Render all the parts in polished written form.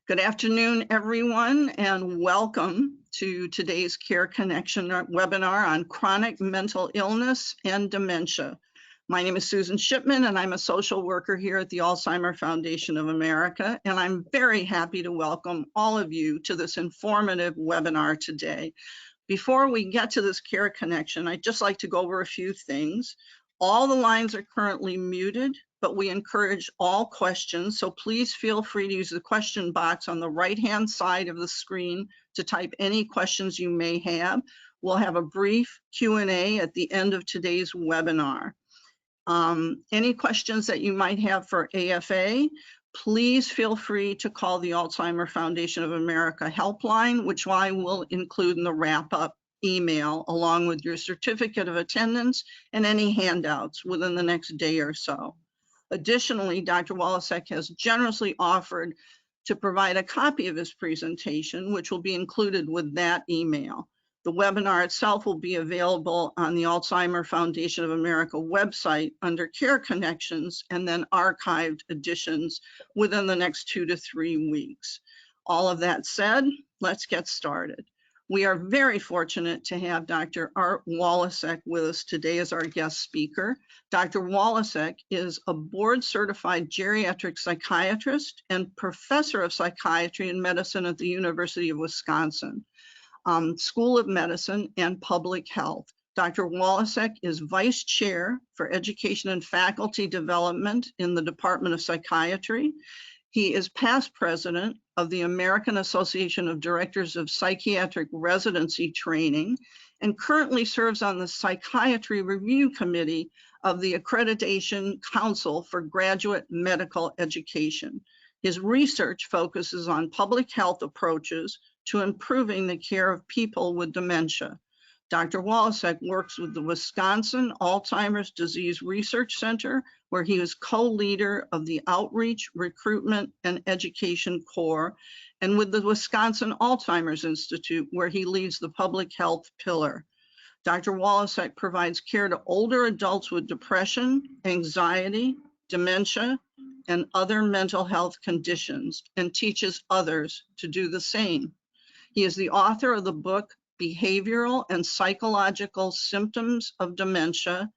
Good afternoon, everyone, and welcome to today's Care Connection webinar on chronic mental illness and dementia. My name is Susan Shipman, and I'm a social worker here at the Alzheimer's Foundation of America, and I'm very happy to welcome all of you to this informative webinar today. Before we get to this Care Connection, I'd just like to go over a few things. All the lines are currently muted, but we encourage all questions, so please feel free to use the question box on the right-hand side of the screen to type any questions you may have. We'll have a brief Q&A at the end of today's webinar. Any questions that you might have for AFA, please feel free to call the Alzheimer's Foundation of America helpline, which I will include in the wrap-up email along with your certificate of attendance and any handouts within the next day or so. Additionally, Dr. Walasek has generously offered to provide a copy of his presentation, which will be included with that email. The webinar itself will be available on the Alzheimer's Foundation of America website under Care Connections and then archived editions within the next 2 to 3 weeks. All of that said, let's get started. We are very fortunate to have Dr. Art Walasek with us today as our guest speaker. Dr. Walasek is a board-certified geriatric psychiatrist and professor of psychiatry and medicine at the University of Wisconsin, School of Medicine and Public Health. Dr. Walasek is vice chair for education and faculty development in the Department of Psychiatry. He is past president of the American Association of Directors of Psychiatric Residency Training and currently serves on the Psychiatry Review Committee of the Accreditation Council for Graduate Medical Education. His research focuses on public health approaches to improving the care of people with dementia. Dr. Walasek works with the Wisconsin Alzheimer's Disease Research Center, where he was co-leader of the Outreach, Recruitment, and Education Core, and with the Wisconsin Alzheimer's Institute, where he leads the public health pillar. Dr. Walasek provides care to older adults with depression, anxiety, dementia, and other mental health conditions, and teaches others to do the same. He is the author of the book, Behavioral and Psychological Symptoms of Dementia,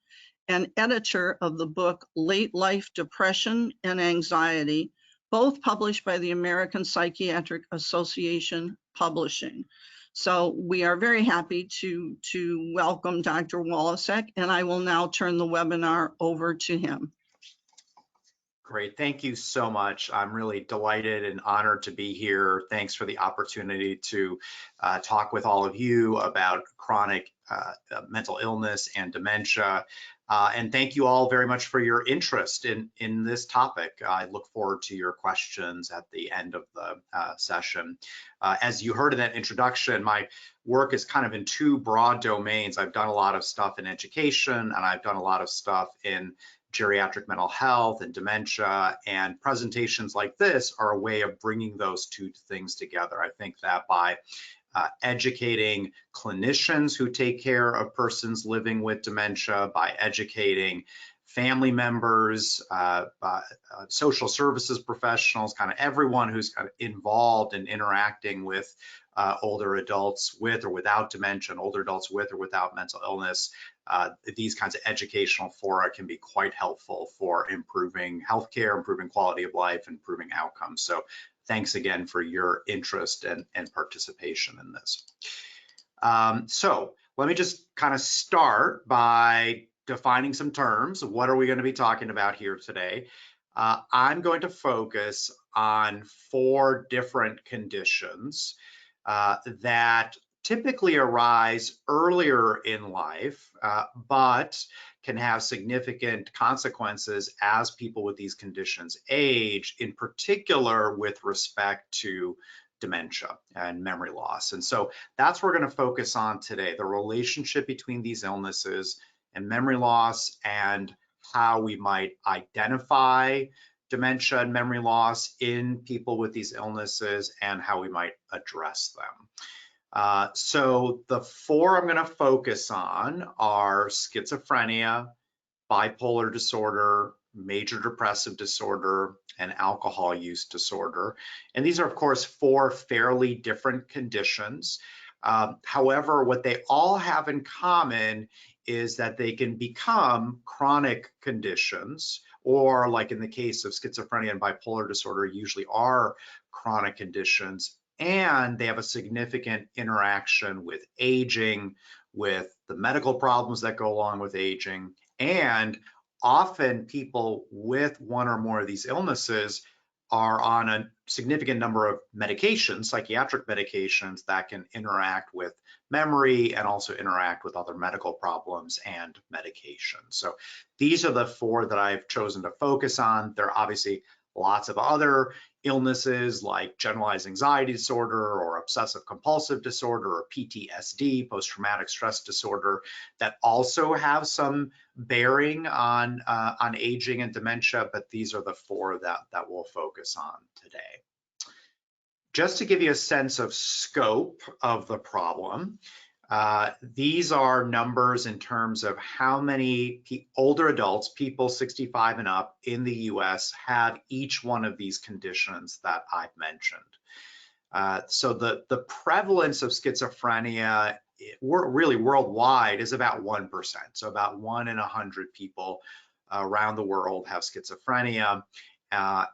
and editor of the book, Late Life Depression and Anxiety, both published by the American Psychiatric Association Publishing. So we are very happy to welcome Dr. Walasek, and I will now turn the webinar over to him. Great, thank you so much. I'm really delighted and honored to be here. Thanks for the opportunity to talk with all of you about chronic mental illness and dementia. And thank you all very much for your interest in this topic. I look forward to your questions at the end of the session. As you heard in that introduction, my work is kind of in two broad domains. I've done a lot of stuff in education, and I've done a lot of stuff in geriatric mental health and dementia, and presentations like this are a way of bringing those two things together. I think that by educating clinicians who take care of persons living with dementia, by educating family members, social services professionals, kind of everyone who's kind of involved in interacting with older adults with or without dementia, and older adults with or without mental illness, these kinds of educational fora can be quite helpful for improving healthcare, improving quality of life, improving outcomes. So thanks again for your interest and participation in this. So let me just kind of start by defining some terms. What are we going to be talking about here today? I'm going to focus on 4 different conditions that typically arise earlier in life, but can have significant consequences as people with these conditions age, in particular with respect to dementia and memory loss. And so that's what we're going to focus on today, the relationship between these illnesses and memory loss, and how we might identify dementia and memory loss in people with these illnesses, and how we might address them. So the 4 I'm going to focus on are schizophrenia, bipolar disorder, major depressive disorder, and alcohol use disorder. And these are, of course, 4 fairly different conditions. However, what they all have in common is that they can become chronic conditions, or like in the case of schizophrenia and bipolar disorder, usually are chronic conditions, and they have a significant interaction with aging, with the medical problems that go along with aging, and often people with one or more of these illnesses are on a significant number of medications, psychiatric medications, that can interact with memory and also interact with other medical problems and medications. So these are the 4 that I've chosen to focus on. There are obviously lots of other illnesses like generalized anxiety disorder or obsessive compulsive disorder or PTSD, post-traumatic stress disorder, that also have some bearing on aging and dementia, but these are the 4 that we'll focus on today. Just to give you a sense of scope of the problem, these are numbers in terms of how many older adults, people 65 and up in the US, have each one of these conditions that I've mentioned. So the prevalence of schizophrenia really worldwide is about 1%. So about 1 in 100 people around the world have schizophrenia.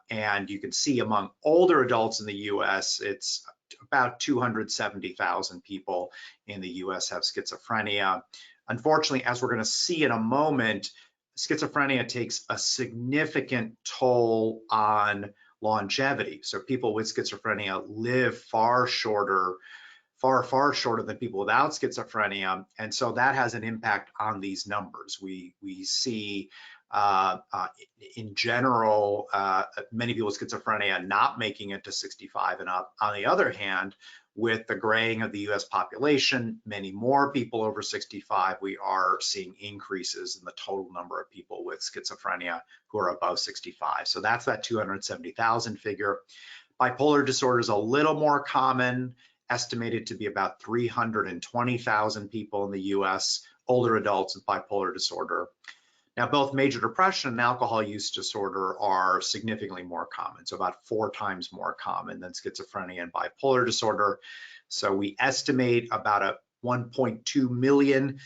And you can see among older adults in the US, it's about 270,000 people in the US have schizophrenia. Unfortunately, as we're going to see in a moment, schizophrenia takes a significant toll on longevity. So people with schizophrenia live far shorter than people without schizophrenia. And so that has an impact on these numbers. We see in general, many people with schizophrenia not making it to 65 and up. On the other hand, with the graying of the US population, many more people over 65, we are seeing increases in the total number of people with schizophrenia who are above 65. So that's that 270,000 figure. Bipolar disorder is a little more common, estimated to be about 320,000 people in the US, older adults with bipolar disorder. Now, both major depression and alcohol use disorder are significantly more common, so about 4 times more common than schizophrenia and bipolar disorder. So we estimate about a 1.2 million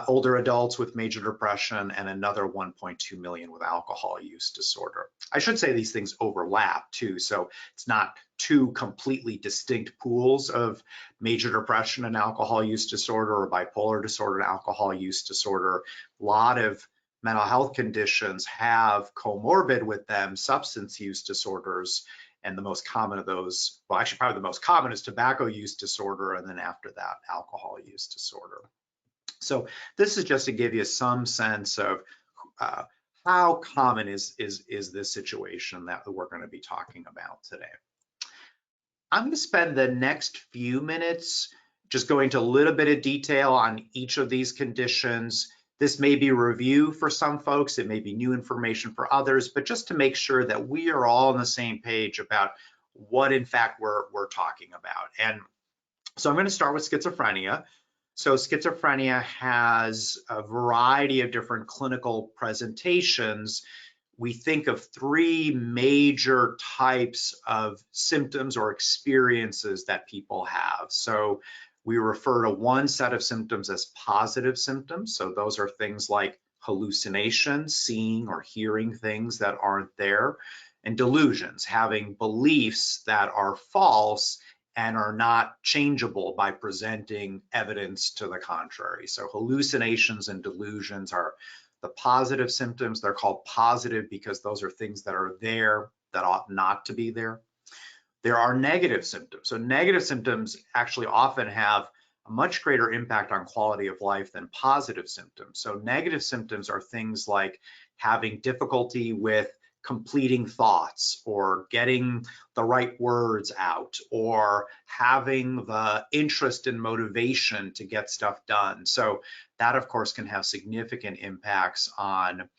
older adults with major depression and another 1.2 million with alcohol use disorder. I should say these things overlap too, so it's not 2 completely distinct pools of major depression and alcohol use disorder, or bipolar disorder and alcohol use disorder. A lot of mental health conditions have comorbid with them substance use disorders, and the most common of those, well, actually probably the most common is tobacco use disorder, and then after that, alcohol use disorder. So this is just to give you some sense of how common is this situation that we're going to be talking about today. I'm going to spend the next few minutes just going into a little bit of detail on each of these conditions. This may be a review for some folks, it may be new information for others, but just to make sure that we are all on the same page about what in fact we're talking about. And so I'm going to start with schizophrenia. So schizophrenia has a variety of different clinical presentations. We think of 3 major types of symptoms or experiences that people have. So we refer to one set of symptoms as positive symptoms. So those are things like hallucinations, seeing or hearing things that aren't there, and delusions, having beliefs that are false and are not changeable by presenting evidence to the contrary. So hallucinations and delusions are the positive symptoms. They're called positive because those are things that are there that ought not to be there. There are negative symptoms. So negative symptoms actually often have a much greater impact on quality of life than positive symptoms. So negative symptoms are things like having difficulty with completing thoughts, or getting the right words out, or having the interest and motivation to get stuff done. So that, of course, can have significant impacts on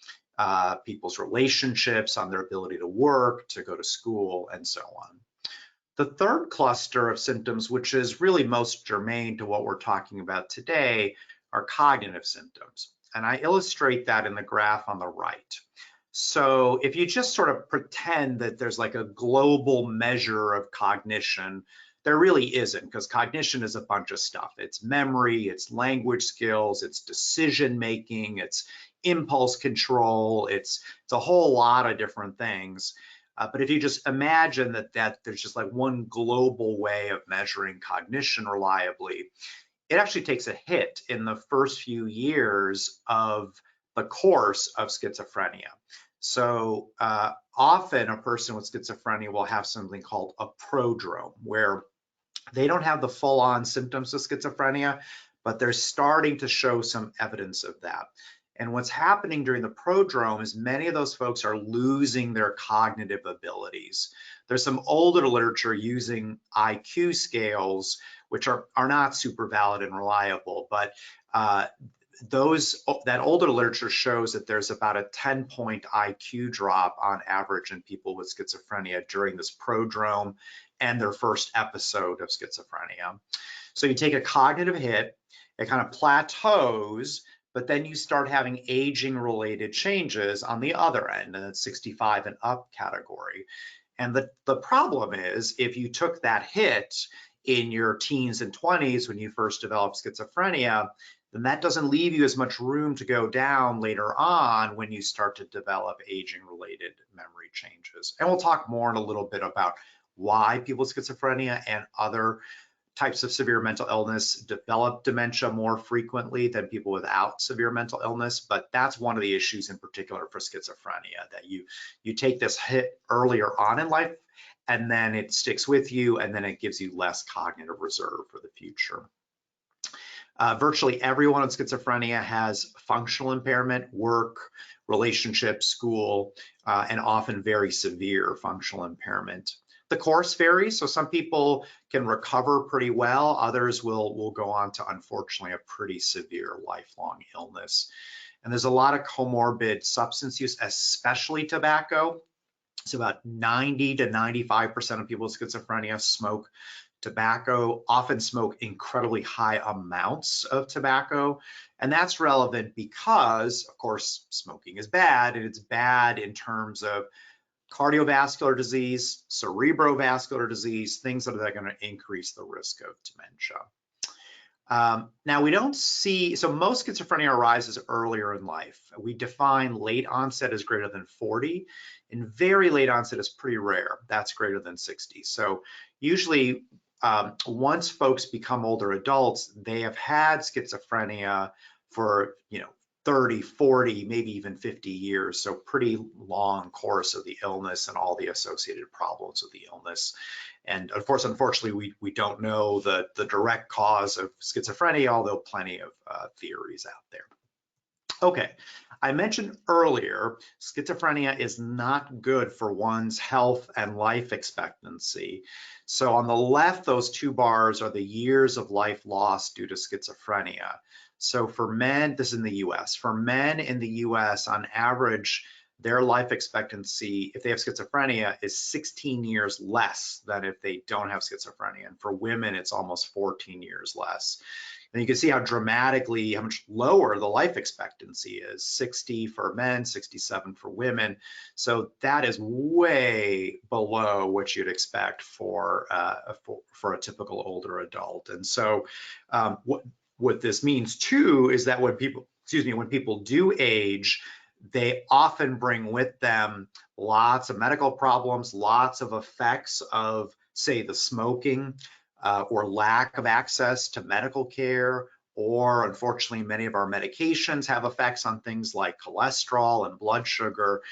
people's relationships, on their ability to work, to go to school, and so on. The third cluster of symptoms, which is really most germane to what we're talking about today, are cognitive symptoms. And I illustrate that in the graph on the right. So if you just sort of pretend that there's like a global measure of cognition, there really isn't, because cognition is a bunch of stuff. It's memory, it's language skills, it's decision making, it's impulse control, it's a whole lot of different things. But if you just imagine that there's just like one global way of measuring cognition reliably, it actually takes a hit in the first few years of the course of schizophrenia. So often a person with schizophrenia will have something called a prodrome, where they don't have the full-on symptoms of schizophrenia, but they're starting to show some evidence of that. And what's happening during the prodrome is many of those folks are losing their cognitive abilities. There's some older literature using IQ scales, which are not super valid and reliable, but that older literature shows that there's about a 10-point IQ drop on average in people with schizophrenia during this prodrome and their first episode of schizophrenia. So you take a cognitive hit, it kind of plateaus, but then you start having aging related changes on the other end, in the 65 and up category. And the problem is, if you took that hit in your teens and 20s when you first developed schizophrenia, then that doesn't leave you as much room to go down later on when you start to develop aging related memory changes. And we'll talk more in a little bit about why people with schizophrenia and other types of severe mental illness develop dementia more frequently than people without severe mental illness. But that's one of the issues in particular for schizophrenia, that you take this hit earlier on in life, and then it sticks with you, and then it gives you less cognitive reserve for the future. Virtually everyone with schizophrenia has functional impairment, work, relationships, school, and often very severe functional impairment. The course varies, so some people can recover pretty well, others will go on to, unfortunately, a pretty severe lifelong illness. And there's a lot of comorbid substance use, especially tobacco. So about 90 to 95% of people with schizophrenia smoke tobacco, often smoke incredibly high amounts of tobacco. And that's relevant because, of course, smoking is bad, and it's bad in terms of cardiovascular disease, cerebrovascular disease, things that are going to increase the risk of dementia. Now, we don't see, so most schizophrenia arises earlier in life. We define late onset as greater than 40, and very late onset is pretty rare. That's greater than 60. So usually, once folks become older adults, they have had schizophrenia for 30, 40, maybe even 50 years. So pretty long course of the illness and all the associated problems with the illness. And of course, unfortunately, we don't know the direct cause of schizophrenia, although plenty of theories out there. Okay, I mentioned earlier, schizophrenia is not good for one's health and life expectancy. So on the left, those two bars are the years of life lost due to schizophrenia. So for men, this is in the US, for men in the US, on average, their life expectancy, if they have schizophrenia, is 16 years less than if they don't have schizophrenia. And for women, it's almost 14 years less. And you can see how much lower the life expectancy is, 60 for men, 67 for women. So that is way below what you'd expect for a typical older adult. And so what this means too is that when people do age, they often bring with them lots of medical problems, lots of effects of, say, the smoking, or lack of access to medical care, or unfortunately, many of our medications have effects on things like cholesterol and blood sugar.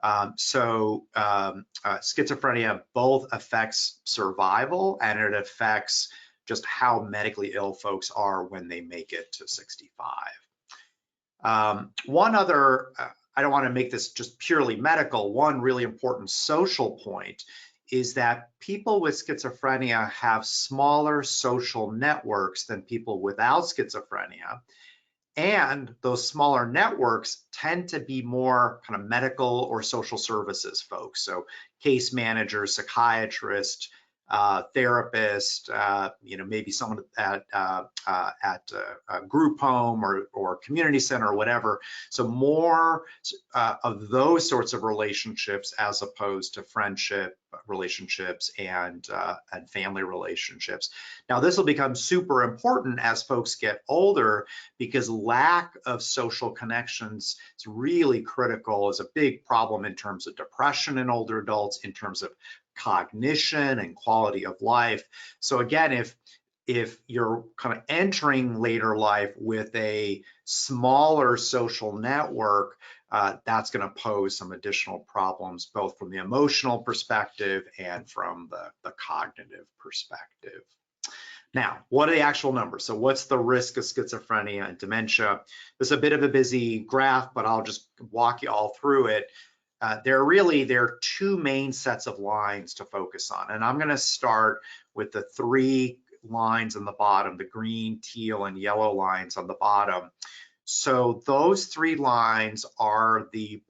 Schizophrenia both affects survival, and it affects just how medically ill folks are when they make it to 65. One other, I don't want to make this just purely medical, one really important social point is that people with schizophrenia have smaller social networks than people without schizophrenia. And those smaller networks tend to be more kind of medical or social services folks. So case managers, psychiatrists, therapist, maybe someone at a group home or community center or whatever. So more of those sorts of relationships as opposed to friendship relationships and family relationships. Now, this will become super important as folks get older because lack of social connections is really critical, is a big problem in terms of depression in older adults, in terms of cognition and quality of life. So again, if you're kind of entering later life with a smaller social network, that's going to pose some additional problems, both from the emotional perspective and from the cognitive perspective. Now, what are the actual numbers? So what's the risk of schizophrenia and dementia? This is a bit of a busy graph, but I'll just walk you all through it. There are two main sets of lines to focus on. And I'm going to start with the three lines on the bottom, the green, teal, and yellow lines on the bottom. So those three lines are the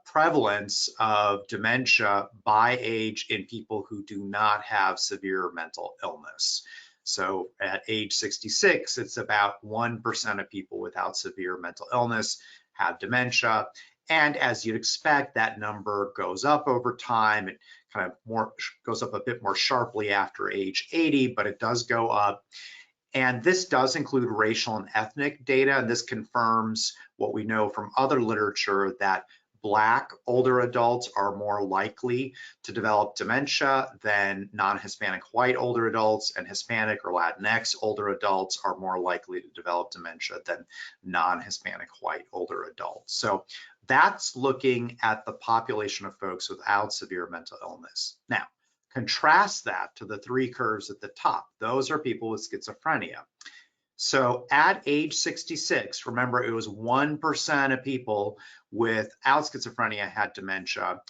prevalence of dementia by age in people who do not have severe mental illness. So at age 66, it's about 1% of people without severe mental illness have dementia. And as you'd expect, that number goes up over time. It kind of goes up a bit more sharply after age 80, but it does go up. And this does include racial and ethnic data, and this confirms what we know from other literature, that Black older adults are more likely to develop dementia than non-Hispanic white older adults, and Hispanic or Latinx older adults are more likely to develop dementia than non-Hispanic white older adults. So that's looking at the population of folks without severe mental illness. Now, contrast that to the three curves at the top. Those are people with schizophrenia. So at age 66, remember it was 1% of people without schizophrenia had dementia.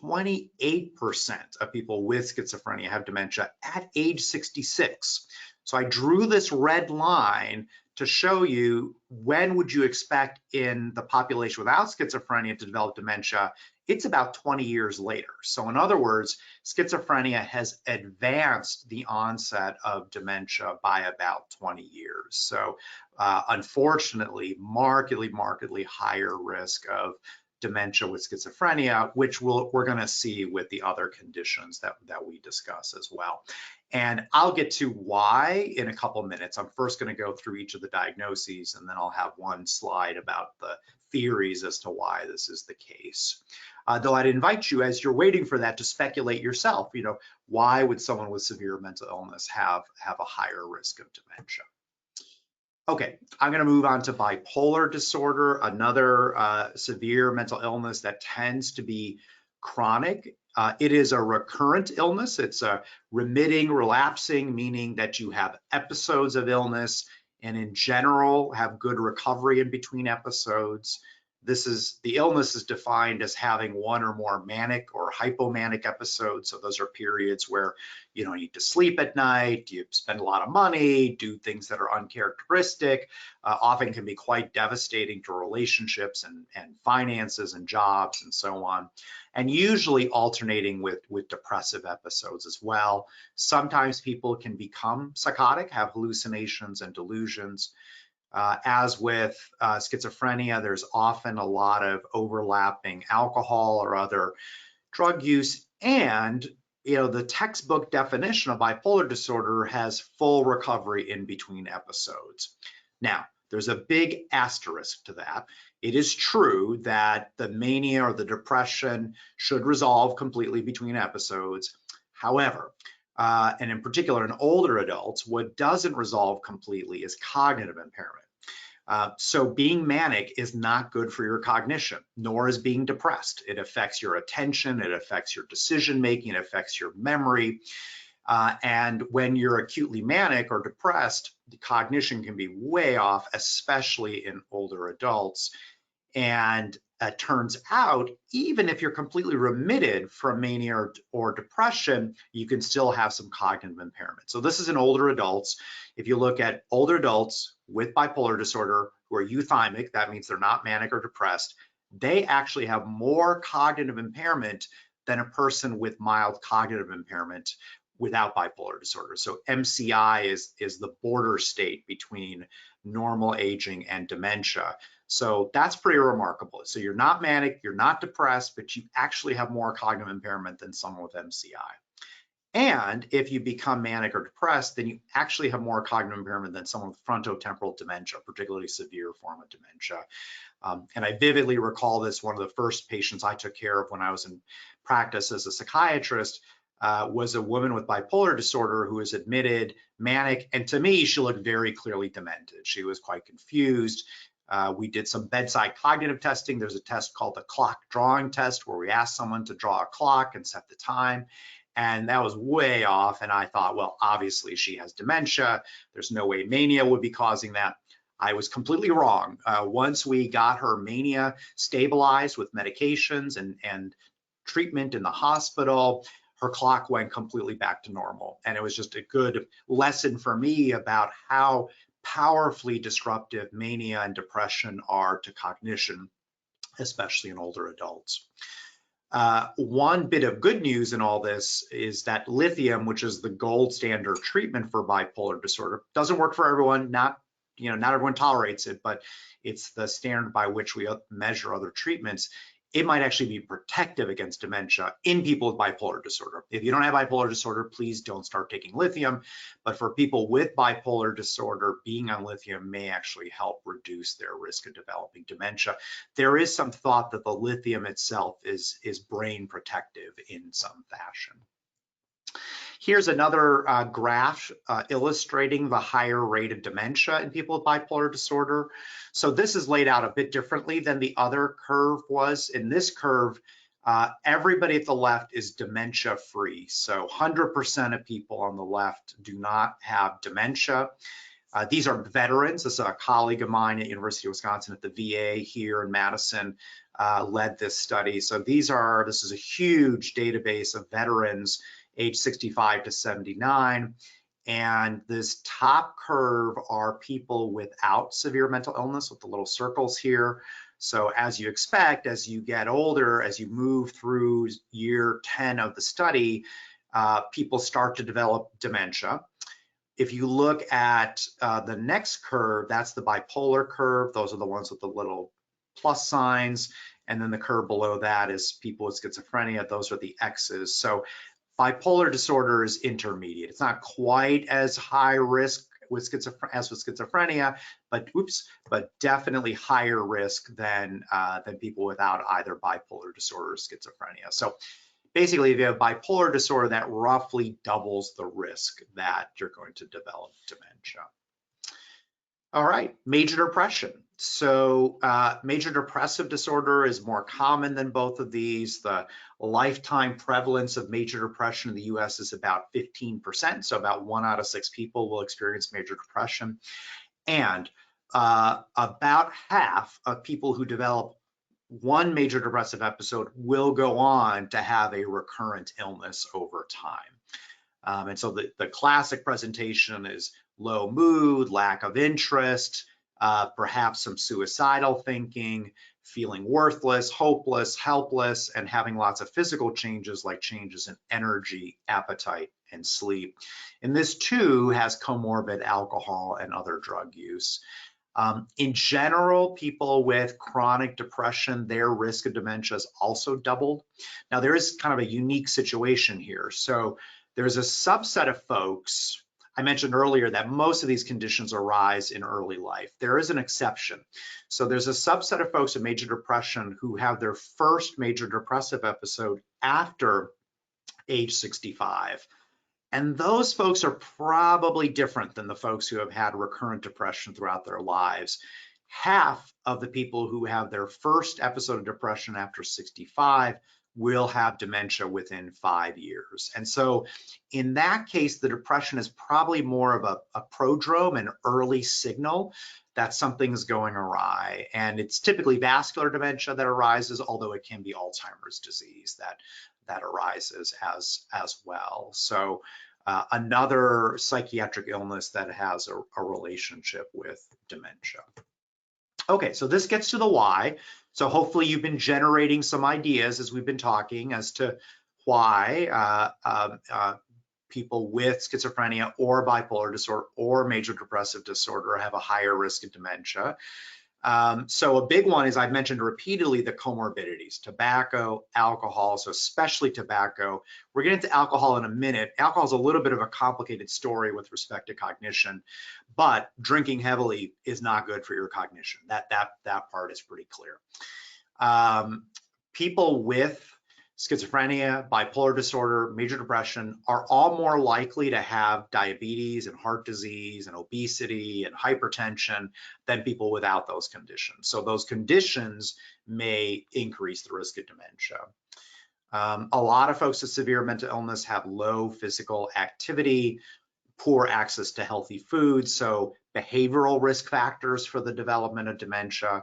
28% of people with schizophrenia have dementia at age 66. So I drew this red line to show you when would you expect in the population without schizophrenia to develop dementia. It's about 20 years later. So in other words, schizophrenia has advanced the onset of dementia by about 20 years. So unfortunately, markedly higher risk of dementia with schizophrenia, which we're going to see with the other conditions that we discuss as well. And I'll get to why in a couple minutes. I'm first going to go through each of the diagnoses, and then I'll have one slide about the theories as to why this is the case. Though I'd invite you, as you're waiting for that, to speculate yourself. Why would someone with severe mental illness have a higher risk of dementia? Okay, I'm going to move on to bipolar disorder, another severe mental illness that tends to be chronic. It is a recurrent illness. It's a remitting, relapsing, meaning that you have episodes of illness and in general have good recovery in between episodes. The illness is defined as having one or more manic or hypomanic episodes. So those are periods where you need to sleep at night, you spend a lot of money, do things that are uncharacteristic, often can be quite devastating to relationships and finances and jobs and so on. And usually alternating with depressive episodes as well. Sometimes people can become psychotic, have hallucinations and delusions. As with schizophrenia, there's often a lot of overlapping alcohol or other drug use, and the textbook definition of bipolar disorder has full recovery in between episodes. Now, there's a big asterisk to that. It is true that the mania or the depression should resolve completely between episodes. However, and in particular in older adults, what doesn't resolve completely is cognitive impairment. So being manic is not good for your cognition, nor is being depressed. It affects your attention, it affects your decision making, it affects your memory. And when you're acutely manic or depressed, the cognition can be way off, especially in older adults. And it turns out, even if you're completely remitted from mania or depression, you can still have some cognitive impairment. So this is in older adults. If you look at older adults with bipolar disorder who are euthymic, that means they're not manic or depressed, they actually have more cognitive impairment than a person with mild cognitive impairment, without bipolar disorder. So MCI is the border state between normal aging and dementia. So that's pretty remarkable. So you're not manic, you're not depressed, but you actually have more cognitive impairment than someone with MCI. And if you become manic or depressed, then you actually have more cognitive impairment than someone with frontotemporal dementia, particularly severe form of dementia. And I vividly recall this, one of the first patients I took care of when I was in practice as a psychiatrist was a woman with bipolar disorder who was admitted manic. And to me, she looked very clearly demented. She was quite confused. We did some bedside cognitive testing. There's a test called the clock drawing test where we ask someone to draw a clock and set the time. And that was way off. And I thought, well, obviously she has dementia. There's no way mania would be causing that. I was completely wrong. Once we got her mania stabilized with medications and treatment in the hospital, her clock went completely back to normal. And it was just a good lesson for me about how powerfully disruptive mania and depression are to cognition, especially in older adults. One bit of good news in all this is that lithium, which is the gold standard treatment for bipolar disorder, doesn't work for everyone. Not everyone tolerates it, but it's the standard by which we measure other treatments. It might actually be protective against dementia in people with bipolar disorder. If you don't have bipolar disorder, please don't start taking lithium. But for people with bipolar disorder, being on lithium may actually help reduce their risk of developing dementia. There is some thought that the lithium itself is brain protective in some fashion. Here's another graph illustrating the higher rate of dementia in people with bipolar disorder. So this is laid out a bit differently than the other curve was. In this curve, everybody at the left is dementia free. So 100% of people on the left do not have dementia. These are veterans. This is a colleague of mine at University of Wisconsin at the VA here in Madison led this study. So this is a huge database of veterans age 65 to 79. And this top curve are people without severe mental illness with the little circles here. So as you expect, as you get older, as you move through year 10 of the study, people start to develop dementia. If you look at the next curve, that's the bipolar curve. Those are the ones with the little plus signs. And then the curve below that is people with schizophrenia. Those are the X's. So bipolar disorder is intermediate. It's not quite as high risk with schizophrenia, but definitely higher risk than people without either bipolar disorder or schizophrenia. So basically, if you have bipolar disorder, that roughly doubles the risk that you're going to develop dementia. All right, major depression. So major depressive disorder is more common than both of these. The lifetime prevalence of major depression in the US is about 15%. So about 1 out of 6 people will experience major depression. And about half of people who develop one major depressive episode will go on to have a recurrent illness over time. And so the classic presentation is low mood, lack of interest, perhaps some suicidal thinking, feeling worthless, hopeless, helpless, and having lots of physical changes like changes in energy, appetite, and sleep. And this too has comorbid alcohol and other drug use. In general, people with chronic depression, their risk of dementia is also doubled. Now, there is kind of a unique situation here. So there's a subset of folks. I mentioned earlier that most of these conditions arise in early life. There is an exception. So there's a subset of folks with major depression who have their first major depressive episode after age 65. And those folks are probably different than the folks who have had recurrent depression throughout their lives. Half of the people who have their first episode of depression after 65 will have dementia within 5 years. And so in that case, the depression is probably more of a prodrome, an early signal that something's going awry. And it's typically vascular dementia that arises, although it can be Alzheimer's disease that arises as well. So another psychiatric illness that has a relationship with dementia. Okay, so this gets to the why. So hopefully you've been generating some ideas as we've been talking as to why people with schizophrenia or bipolar disorder or major depressive disorder have a higher risk of dementia. So a big one is, I've mentioned repeatedly, the comorbidities, tobacco, alcohol, so especially tobacco. We're getting to alcohol in a minute. Alcohol is a little bit of a complicated story with respect to cognition, but drinking heavily is not good for your cognition. That part is pretty clear. People with schizophrenia, bipolar disorder, major depression are all more likely to have diabetes and heart disease and obesity and hypertension than people without those conditions. So those conditions may increase the risk of dementia. A lot of folks with severe mental illness have low physical activity, poor access to healthy foods, so behavioral risk factors for the development of dementia.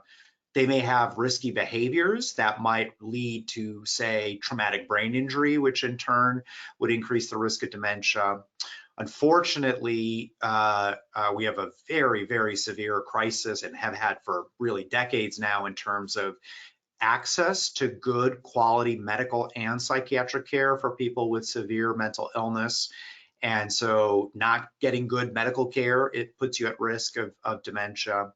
They may have risky behaviors that might lead to, say, traumatic brain injury, which in turn would increase the risk of dementia. Unfortunately, we have a very, very severe crisis, and have had for really decades now, in terms of access to good quality medical and psychiatric care for people with severe mental illness. And so not getting good medical care, it puts you at risk of dementia.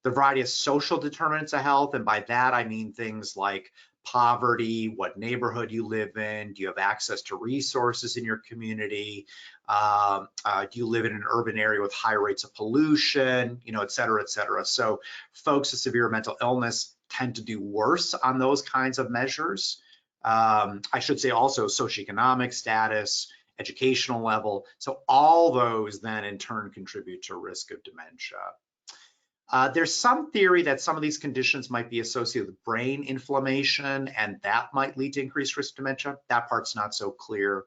The variety of social determinants of health, and by that I mean things like poverty, what neighborhood you live in, do you have access to resources in your community, do you live in an urban area with high rates of pollution, et cetera, et cetera. So folks with severe mental illness tend to do worse on those kinds of measures. I should say also socioeconomic status, educational level. So all those then in turn contribute to risk of dementia. There's some theory that some of these conditions might be associated with brain inflammation, and that might lead to increased risk of dementia. That part's not so clear.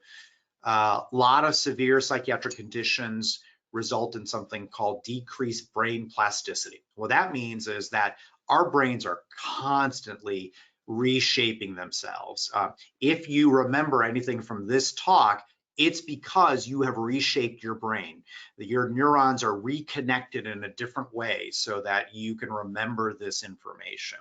A lot of severe psychiatric conditions result in something called decreased brain plasticity. What that means is that our brains are constantly reshaping themselves. If you remember anything from this talk, it's because you have reshaped your brain. Your neurons are reconnected in a different way so that you can remember this information.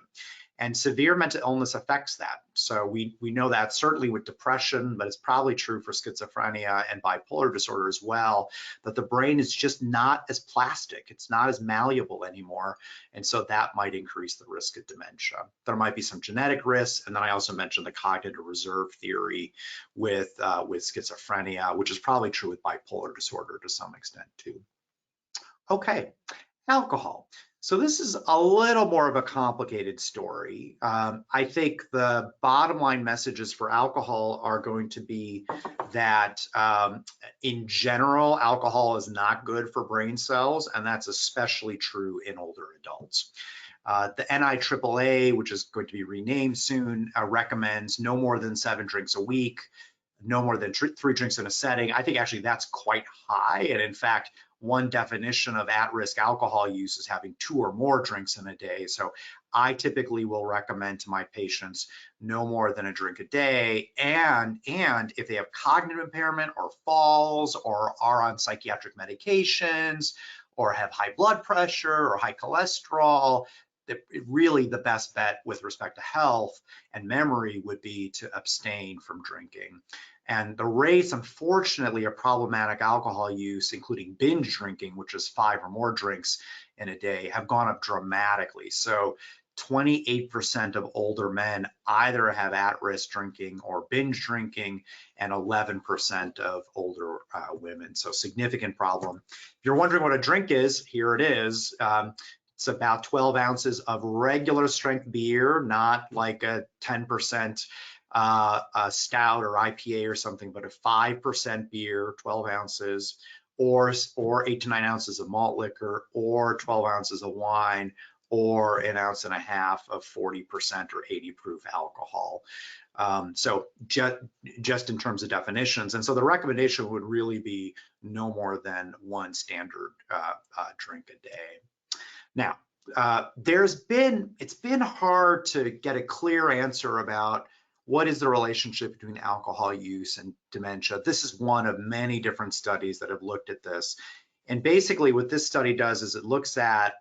And severe mental illness affects that. So we know that certainly with depression, but it's probably true for schizophrenia and bipolar disorder as well, that the brain is just not as plastic. It's not as malleable anymore. And so that might increase the risk of dementia. There might be some genetic risks. And then I also mentioned the cognitive reserve theory with schizophrenia, which is probably true with bipolar disorder to some extent too. Okay, alcohol. So this is a little more of a complicated story. I think the bottom line messages for alcohol are going to be that in general, alcohol is not good for brain cells, and that's especially true in older adults. The NIAAA, which is going to be renamed soon, recommends no more than 7 drinks a week, no more than 3 drinks in a setting. I think actually that's quite high, and in fact, one definition of at-risk alcohol use is having 2 or more drinks in a day. So I typically will recommend to my patients no more than a drink a day. And if they have cognitive impairment or falls or are on psychiatric medications or have high blood pressure or high cholesterol, really the best bet with respect to health and memory would be to abstain from drinking. And the rates, unfortunately, of problematic alcohol use, including binge drinking, which is 5 or more drinks in a day, have gone up dramatically. So 28% of older men either have at-risk drinking or binge drinking, and 11% of older women. So significant problem. If you're wondering what a drink is, here it is. It's about 12 ounces of regular strength beer, not like a 10% a stout or IPA or something, but a 5% beer, 12 ounces, or 8 to 9 ounces of malt liquor, or 12 ounces of wine, or 1.5 ounces of 40% or 80 proof alcohol. So just in terms of definitions. And so the recommendation would really be no more than 1 standard drink a day. Now, it's been hard to get a clear answer about what is the relationship between alcohol use and dementia. This is one of many different studies that have looked at this. And basically what this study does is it looks at,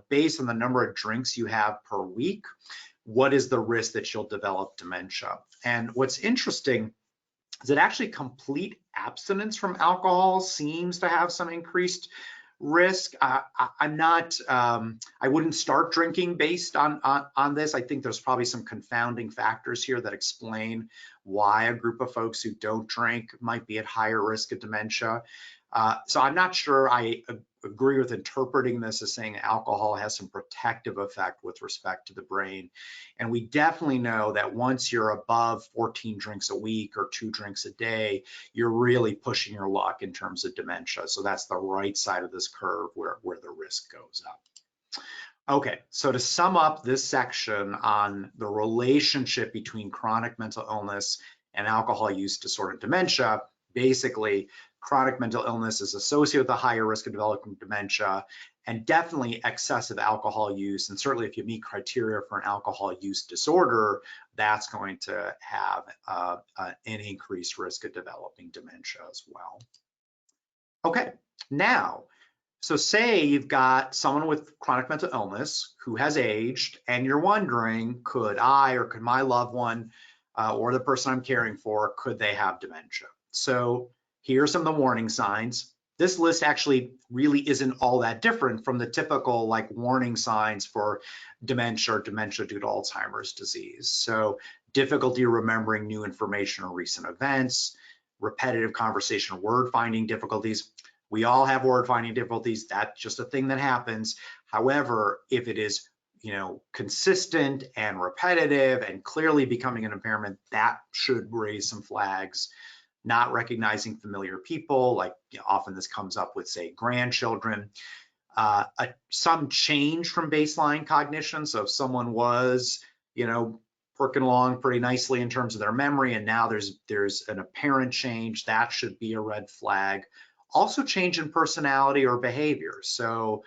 based on the number of drinks you have per week, what is the risk that you'll develop dementia? And what's interesting is that actually complete abstinence from alcohol seems to have some increased risk. I'm not, I wouldn't start drinking based on this. I think there's probably some confounding factors here that explain why a group of folks who don't drink might be at higher risk of dementia. So I'm not sure I agree with interpreting this as saying alcohol has some protective effect with respect to the brain. And we definitely know that once you're above 14 drinks a week or 2 drinks a day, you're really pushing your luck in terms of dementia. So that's the right side of this curve where the risk goes up. Okay, so to sum up this section on the relationship between chronic mental illness and alcohol use disorder dementia, basically chronic mental illness is associated with a higher risk of developing dementia, and definitely excessive alcohol use. And certainly if you meet criteria for an alcohol use disorder, that's going to have an increased risk of developing dementia as well. Okay, now, so say you've got someone with chronic mental illness who has aged, and you're wondering, could I or could my loved one or the person I'm caring for, could they have dementia? So here are some of the warning signs. This list actually really isn't all that different from the typical like warning signs for dementia or dementia due to Alzheimer's disease. So difficulty remembering new information or recent events, repetitive conversation, word finding difficulties. We all have word finding difficulties. That's just a thing that happens. However, if it is consistent and repetitive and clearly becoming an impairment, that should raise some flags. Not recognizing familiar people, like often this comes up with, say, grandchildren. Some change from baseline cognition. So if someone was, working along pretty nicely in terms of their memory, and now there's an apparent change, that should be a red flag. Also change in personality or behavior. So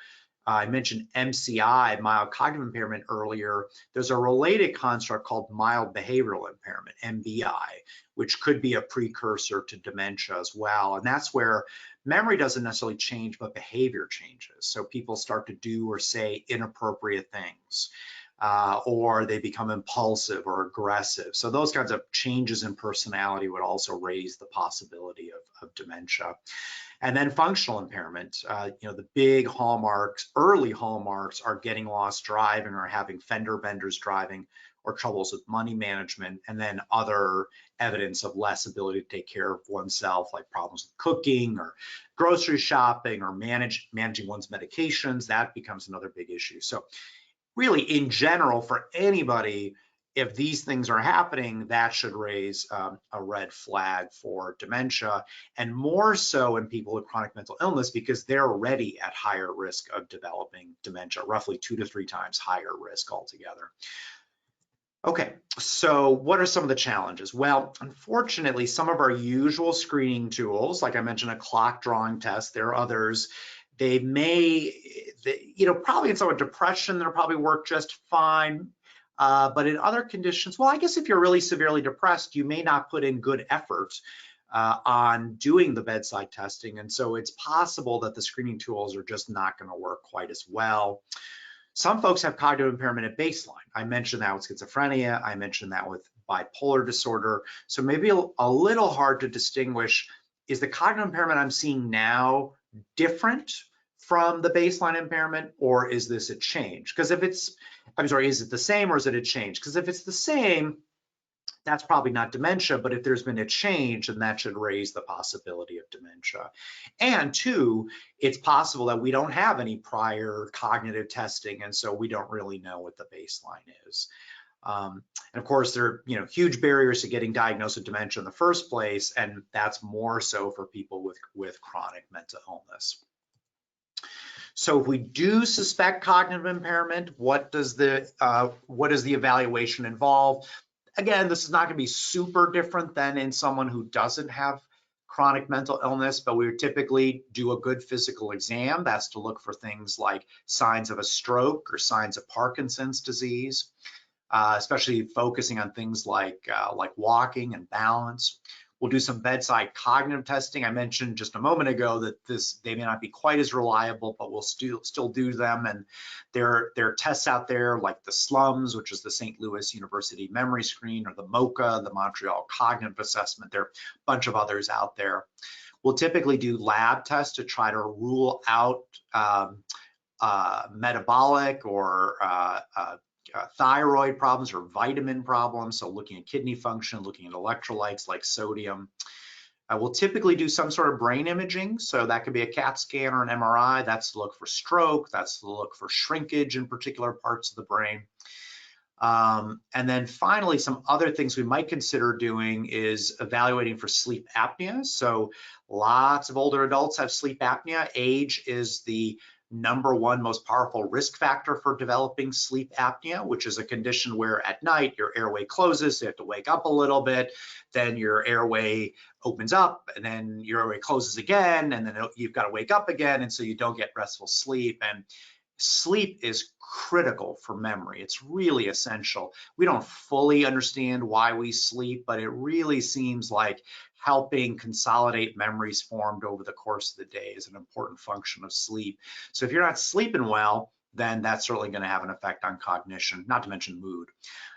I mentioned MCI, mild cognitive impairment earlier. There's a related construct called mild behavioral impairment, MBI, which could be a precursor to dementia as well. And that's where memory doesn't necessarily change, but behavior changes. So people start to do or say inappropriate things, or they become impulsive or aggressive. So those kinds of changes in personality would also raise the possibility of dementia. And then functional impairment, the big hallmarks, early hallmarks are getting lost driving or having fender benders driving or troubles with money management, and then other evidence of less ability to take care of oneself, like problems with cooking or grocery shopping or managing one's medications. That becomes another big issue. So really, in general, for anybody, if these things are happening, that should raise a red flag for dementia, and more so in people with chronic mental illness because they're already at higher risk of developing dementia, roughly 2 to 3 times higher risk altogether. Okay, so what are some of the challenges? Well, unfortunately, some of our usual screening tools, like I mentioned, a clock drawing test, there are others. They may, probably in someone with depression, they'll probably work just fine. But in other conditions, well, I guess if you're really severely depressed, you may not put in good effort on doing the bedside testing. And so it's possible that the screening tools are just not going to work quite as well. Some folks have cognitive impairment at baseline. I mentioned that with schizophrenia. I mentioned that with bipolar disorder. So maybe a little hard to distinguish, is the cognitive impairment I'm seeing now different from the baseline impairment, or is this a change? Because if it's, is it the same or is it a change? Because if it's the same, that's probably not dementia, but if there's been a change, then that should raise the possibility of dementia. And 2, it's possible that we don't have any prior cognitive testing, and so we don't really know what the baseline is. And of course, there are huge barriers to getting diagnosed with dementia in the first place, and that's more so for people with chronic mental illness. So if we do suspect cognitive impairment, what does the evaluation involve? Again, this is not going to be super different than in someone who doesn't have chronic mental illness, but we would typically do a good physical exam. That's to look for things like signs of a stroke or signs of Parkinson's disease, especially focusing on things like walking and balance. We'll do some bedside cognitive testing. I mentioned just a moment ago that they may not be quite as reliable, but we'll still do them. And there are tests out there like the SLUMS, which is the St. Louis University Memory Screen, or the MOCA, the Montreal Cognitive Assessment. There are a bunch of others out there. We'll typically do lab tests to try to rule out metabolic or thyroid problems or vitamin problems. So looking at kidney function, looking at electrolytes like sodium. We'll typically do some sort of brain imaging. So that could be a CAT scan or an MRI. That's to look for stroke. That's to look for shrinkage in particular parts of the brain. And then finally, some other things we might consider doing is evaluating for sleep apnea. So lots of older adults have sleep apnea. Age is the #1 most powerful risk factor for developing sleep apnea, which is a condition where at night your airway closes, so you have to wake up a little bit, then your airway opens up, and then your airway closes again, and then you've got to wake up again, and so you don't get restful sleep. And sleep is critical for memory. It's really essential. We don't fully understand why we sleep, but it really seems like helping consolidate memories formed over the course of the day is an important function of sleep. So if you're not sleeping well, then that's certainly going to have an effect on cognition, not to mention mood.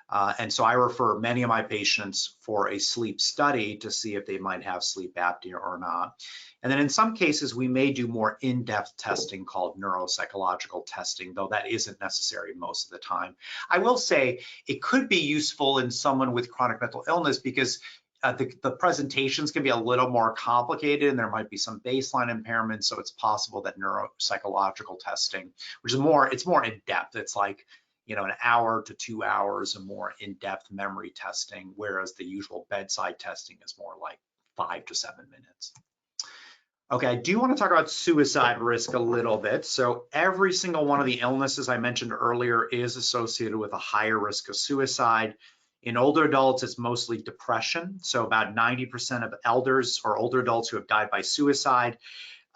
And so I refer many of my patients for a sleep study to see if they might have sleep apnea or not. And then in some cases, we may do more in-depth testing called neuropsychological testing, though that isn't necessary most of the time. I will say it could be useful in someone with chronic mental illness because the presentations can be a little more complicated and there might be some baseline impairments. So it's possible that neuropsychological testing, which is more in-depth, it's like, you know, an hour to 2 hours of more in-depth memory testing, whereas the usual bedside testing is more like 5 to 7 minutes. Okay, I do want to talk about suicide risk a little bit. So every single one of the illnesses I mentioned earlier is associated with a higher risk of suicide. In older adults, it's mostly depression. So about 90% of elders or older adults who have died by suicide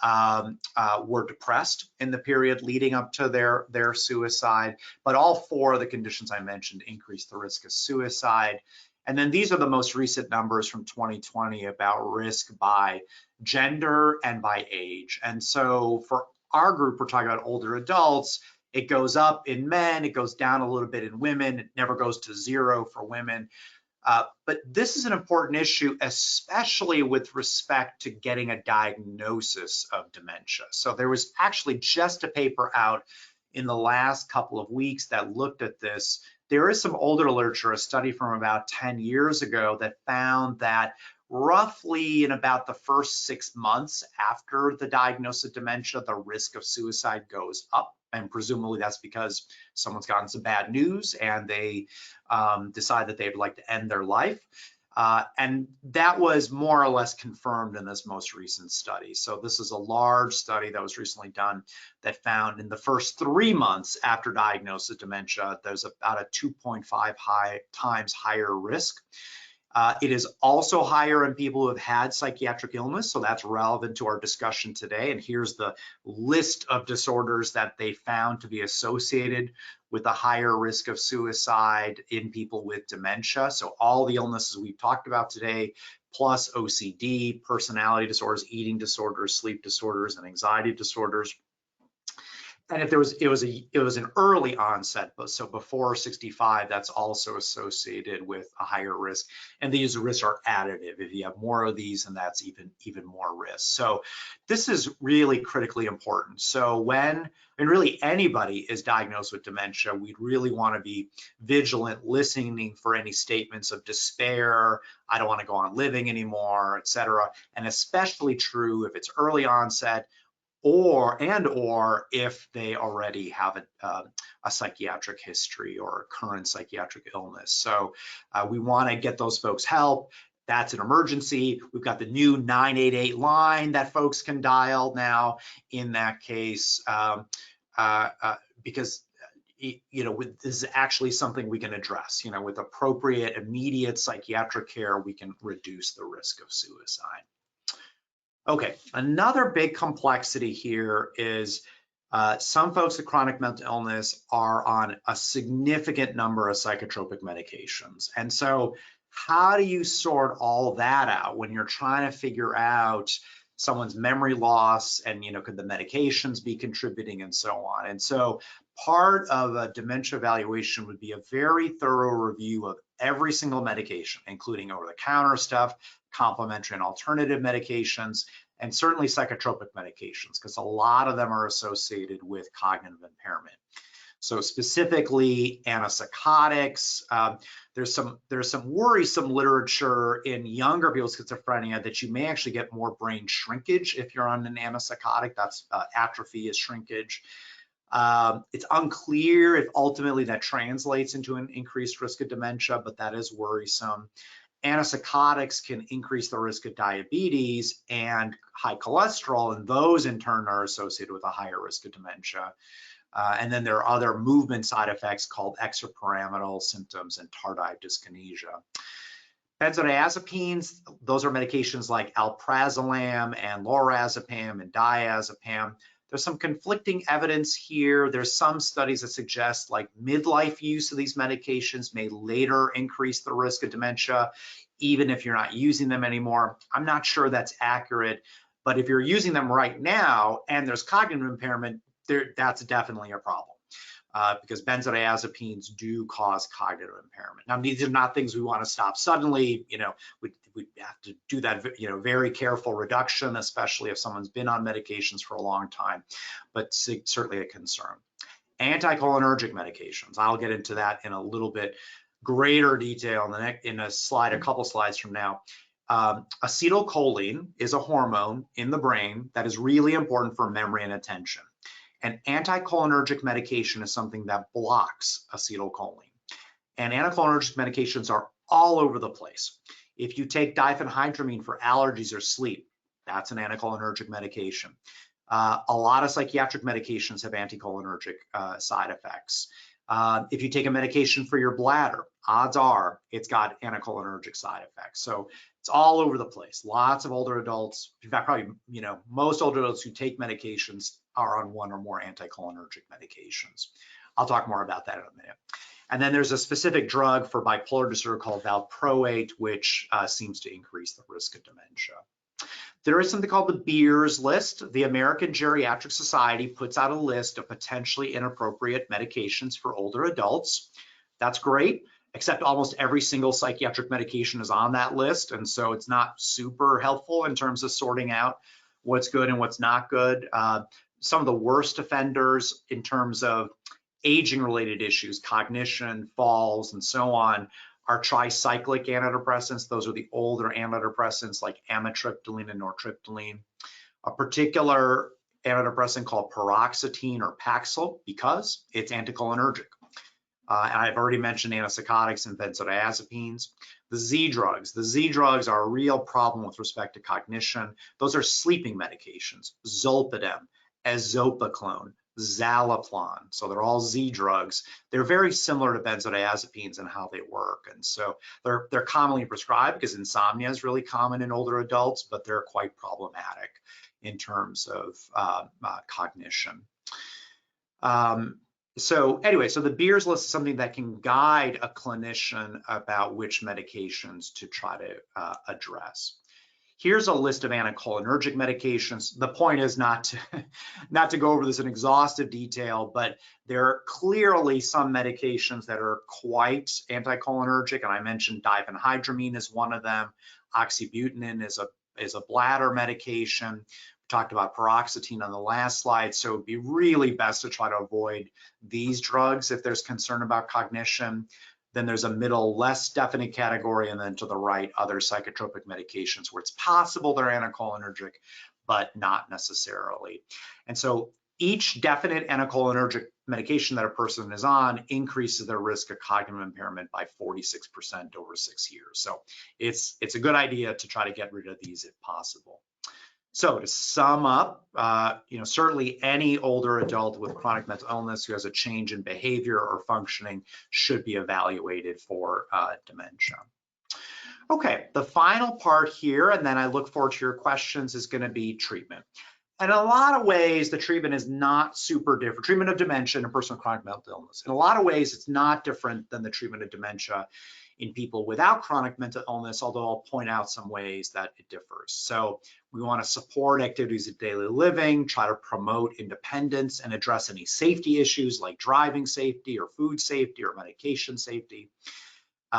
were depressed in the period leading up to their suicide. But all 4 of the conditions I mentioned increase the risk of suicide. And then these are the most recent numbers from 2020 about risk by gender and by age. And so for our group, we're talking about older adults. It goes up in men, it goes down a little bit in women. It never goes to 0 for women. But this is an important issue, especially with respect to getting a diagnosis of dementia. So there was actually just a paper out in the last couple of weeks that looked at this. There is some older literature, a study from about 10 years ago that found that roughly in about the first 6 months after the diagnosis of dementia, the risk of suicide goes up. And presumably that's because someone's gotten some bad news and they decide that they'd like to end their life. And that was more or less confirmed in this most recent study. So this is a large study that was recently done that found in the first 3 months after diagnosis of dementia, there's about a 2.5 times higher risk. It is also higher in people who have had psychiatric illness, so that's relevant to our discussion today. And here's the list of disorders that they found to be associated with a higher risk of suicide in people with dementia. So all the illnesses we've talked about today, plus OCD, personality disorders, eating disorders, sleep disorders, and anxiety disorders. And if it was an early onset, but so before 65, that's also associated with a higher risk. And these risks are additive. If you have more of these, then that's even more risk. So this is really critically important. So when really anybody is diagnosed with dementia, we'd really want to be vigilant, listening for any statements of despair, I don't want to go on living anymore, et cetera. And especially true if it's early onset, or if they already have a psychiatric history or a current psychiatric illness. So we want to get those folks help. That's an emergency. We've got the new 988 line that folks can dial now in that case, because this is actually something we can address. With appropriate immediate psychiatric care, we can reduce the risk of suicide. Okay, another big complexity here is some folks with chronic mental illness are on a significant number of psychotropic medications. And so how do you sort all that out when you're trying to figure out someone's memory loss and, could the medications be contributing and so on? And so part of a dementia evaluation would be a very thorough review of every single medication, including over-the-counter stuff, complementary and alternative medications, and certainly psychotropic medications, because a lot of them are associated with cognitive impairment. So specifically antipsychotics, there's some worrisome literature in younger people with schizophrenia that you may actually get more brain shrinkage if you're on an antipsychotic. That's atrophy is shrinkage. It's unclear if ultimately that translates into an increased risk of dementia, but that is worrisome. Antipsychotics can increase the risk of diabetes and high cholesterol, and those in turn are associated with a higher risk of dementia. And then there are other movement side effects called extrapyramidal symptoms and tardive dyskinesia. Benzodiazepines, those are medications like alprazolam and lorazepam and diazepam. There's some conflicting evidence here. There's some studies that suggest like midlife use of these medications may later increase the risk of dementia, even if you're not using them anymore. I'm not sure that's accurate, but if you're using them right now and there's cognitive impairment, that's definitely a problem. Because benzodiazepines do cause cognitive impairment. Now, these are not things we want to stop suddenly. We have to do that, very careful reduction, especially if someone's been on medications for a long time, but certainly a concern. Anticholinergic medications, I'll get into that in a little bit greater detail in a slide, a couple slides from now. Acetylcholine is a hormone in the brain that is really important for memory and attention. And anticholinergic medication is something that blocks acetylcholine. And anticholinergic medications are all over the place. If you take diphenhydramine for allergies or sleep, that's an anticholinergic medication. A lot of psychiatric medications have anticholinergic side effects. If you take a medication for your bladder, odds are it's got anticholinergic side effects. So it's all over the place. Lots of older adults, in fact, probably, most older adults who take medications are on one or more anticholinergic medications. I'll talk more about that in a minute. And then there's a specific drug for bipolar disorder called valproate, which seems to increase the risk of dementia. There is something called the Beers list. The American Geriatric Society puts out a list of potentially inappropriate medications for older adults. That's great, except almost every single psychiatric medication is on that list. And so it's not super helpful in terms of sorting out what's good and what's not good. Some of the worst offenders in terms of aging-related issues, cognition, falls, and so on, are tricyclic antidepressants. Those are the older antidepressants like amitriptyline and nortriptyline. A particular antidepressant called paroxetine or Paxil because it's anticholinergic. And I've already mentioned antipsychotics and benzodiazepines. The Z drugs. The Z drugs are a real problem with respect to cognition. Those are sleeping medications. Zolpidem, azopiclone, Zaloplan. So they're all Z drugs. They're very similar to benzodiazepines and how they work. And so they're commonly prescribed because insomnia is really common in older adults, but they're quite problematic in terms of cognition. So anyway, so the Beers list is something that can guide a clinician about which medications to try to address. Here's a list of anticholinergic medications. The point is not to go over this in exhaustive detail, but there are clearly some medications that are quite anticholinergic, and I mentioned diphenhydramine is one of them. Oxybutynin is a bladder medication. We talked about paroxetine on the last slide, so it'd be really best to try to avoid these drugs if there's concern about cognition. Then there's a middle, less definite category, and then to the right, other psychotropic medications where it's possible they're anticholinergic, but not necessarily. And so each definite anticholinergic medication that a person is on increases their risk of cognitive impairment by 46% over 6 years. So it's a good idea to try to get rid of these if possible. So to sum up, certainly any older adult with chronic mental illness who has a change in behavior or functioning should be evaluated for dementia. Okay, the final part here, and then I look forward to your questions, is going to be treatment. And in a lot of ways, the treatment is not super different. Treatment of dementia in a person with chronic mental illness. In a lot of ways, it's not different than the treatment of dementia in people without chronic mental illness, although I'll point out some ways that it differs. So we want to support activities of daily living, try to promote independence, and address any safety issues like driving safety or food safety or medication safety.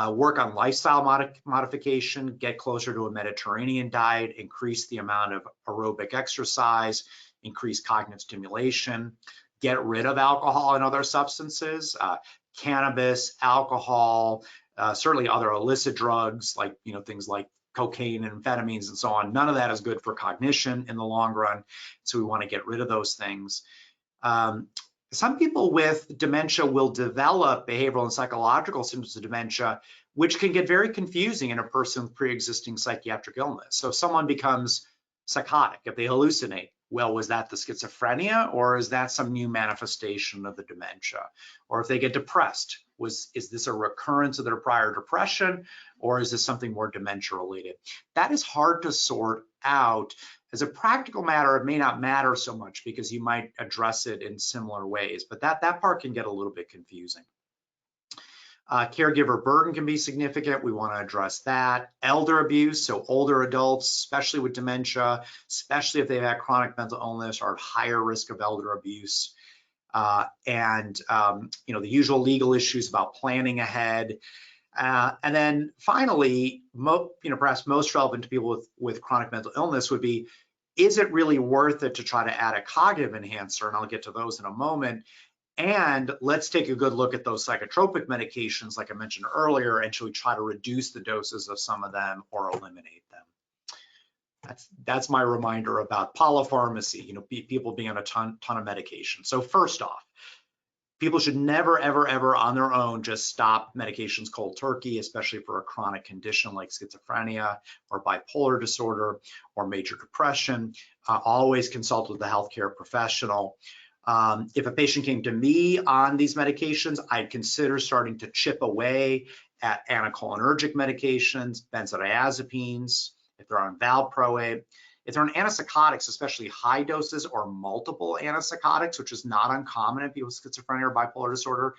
Work on lifestyle modification, get closer to a Mediterranean diet, increase the amount of aerobic exercise, increase cognitive stimulation, get rid of alcohol and other substances, cannabis, alcohol, certainly other illicit drugs like things like cocaine and amphetamines and so on. None of that is good for cognition in the long run, so we want to get rid of those things. Some people with dementia will develop behavioral and psychological symptoms of dementia, which can get very confusing in a person with pre-existing psychiatric illness. So if someone becomes psychotic, if they hallucinate, well, was that the schizophrenia, or is that some new manifestation of the dementia? Or if they get depressed, is this a recurrence of their prior depression, or is this something more dementia related? That is hard to sort out. As a practical matter, it may not matter so much because you might address it in similar ways, but that part can get a little bit confusing. Caregiver burden can be significant. We want to address that. Elder abuse, so older adults, especially with dementia, especially if they've had chronic mental illness, are at higher risk of elder abuse. The usual legal issues about planning ahead. And then finally, perhaps most relevant to people with chronic mental illness would be, is it really worth it to try to add a cognitive enhancer? And I'll get to those in a moment. And let's take a good look at those psychotropic medications, like I mentioned earlier, and should we try to reduce the doses of some of them or eliminate them? That's my reminder about polypharmacy, people being on a ton of medication. So first off, people should never, ever, ever on their own just stop medications cold turkey, especially for a chronic condition like schizophrenia or bipolar disorder or major depression. Always consult with a healthcare professional. If a patient came to me on these medications, I'd consider starting to chip away at anticholinergic medications, benzodiazepines, if they're on valproate. If they're on antipsychotics, especially high doses or multiple antipsychotics, which is not uncommon in people with schizophrenia or bipolar disorder,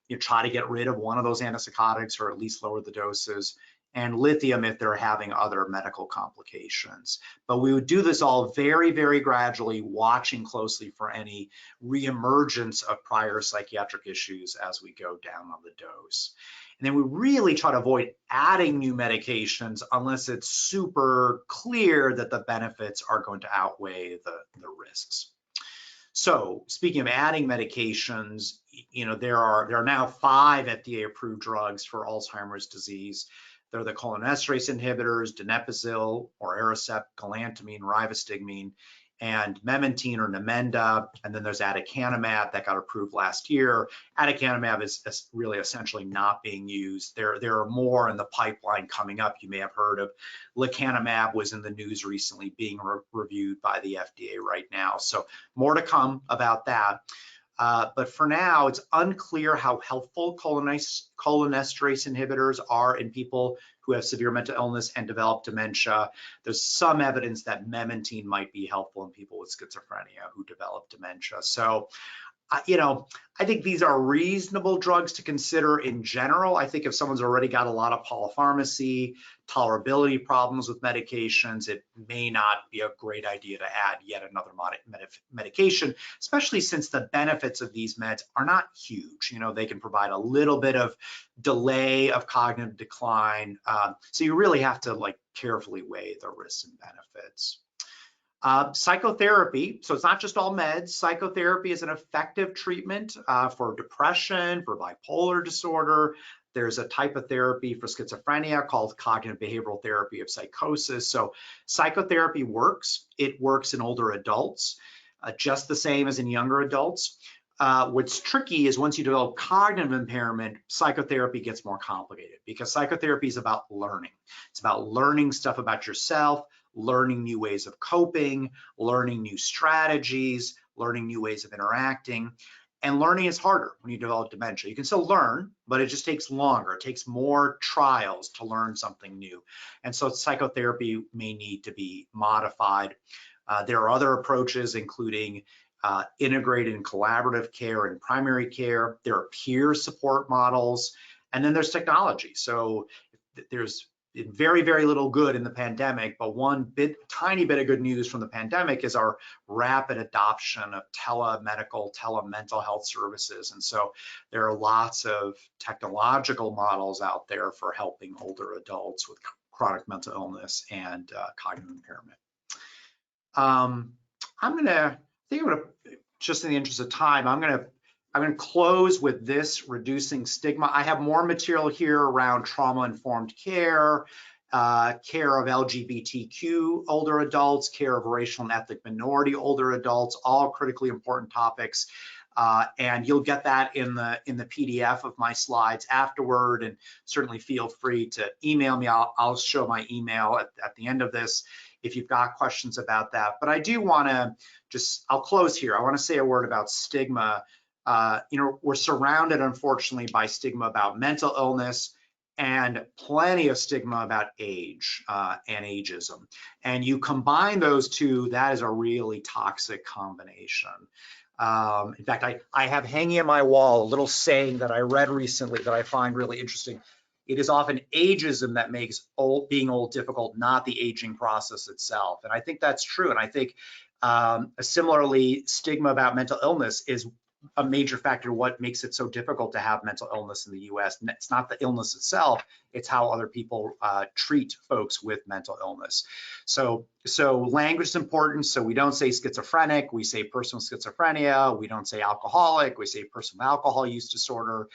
you try to get rid of one of those antipsychotics or at least lower the doses. And lithium if they're having other medical complications. But we would do this all very, very gradually, watching closely for any reemergence of prior psychiatric issues as we go down on the dose. And then we really try to avoid adding new medications unless it's super clear that the benefits are going to outweigh the risks. So speaking of adding medications, there are now 5 FDA-approved drugs for Alzheimer's disease. They're the cholinesterase inhibitors, donepezil or Aricept, galantamine, rivastigmine, and memantine or Namenda. And then there's aducanumab that got approved last year. Aducanumab is really essentially not being used. There are more in the pipeline coming up. You may have heard of lecanemab was in the news recently, being reviewed by the FDA right now. So more to come about that. But for now, it's unclear how helpful cholinesterase inhibitors are in people who have severe mental illness and develop dementia. There's some evidence that memantine might be helpful in people with schizophrenia who develop dementia. So, I think these are reasonable drugs to consider in general. I think if someone's already got a lot of polypharmacy, tolerability problems with medications, it may not be a great idea to add yet another medication, especially since the benefits of these meds are not huge. They can provide a little bit of delay of cognitive decline. So you really have to carefully weigh the risks and benefits. Psychotherapy, so it's not just all meds. Psychotherapy is an effective treatment for depression, for bipolar disorder. There's a type of therapy for schizophrenia called cognitive behavioral therapy of psychosis. So psychotherapy works. It works in older adults, just the same as in younger adults. What's tricky is once you develop cognitive impairment, psychotherapy gets more complicated because psychotherapy is about learning. It's about learning stuff about yourself, learning new ways of coping, learning new strategies, learning new ways of interacting. And learning is harder when you develop dementia. You can still learn, but it just takes longer. It takes more trials to learn something new. And so psychotherapy may need to be modified. There are other approaches, including integrated and collaborative care and primary care. There are peer support models. And then there's technology. So there's very, very little good in the pandemic, but one tiny bit of good news from the pandemic is our rapid adoption of telemedical, telemental health services. And so there are lots of technological models out there for helping older adults with chronic mental illness and cognitive impairment. Just in the interest of time, I'm gonna close with this, reducing stigma. I have more material here around trauma-informed care, care of LGBTQ older adults, care of racial and ethnic minority older adults, all critically important topics. And you'll get that in the PDF of my slides afterward, and certainly feel free to email me. I'll show my email at the end of this if you've got questions about that. But I do want to I'll close here. I want to say a word about stigma. We're surrounded, unfortunately, by stigma about mental illness and plenty of stigma about age and ageism. And you combine those two, that is a really toxic combination. In fact, I have hanging on my wall a little saying that I read recently that I find really interesting. It is often ageism that makes being old difficult, not the aging process itself. And I think that's true. And I think similarly, stigma about mental illness is a major factor what makes it so difficult to have mental illness in the US. It's not the illness itself, it's how other people treat folks with mental illness. So language is important. So we don't say schizophrenic, we say person with schizophrenia. We don't say alcoholic, we say person with alcohol use disorder.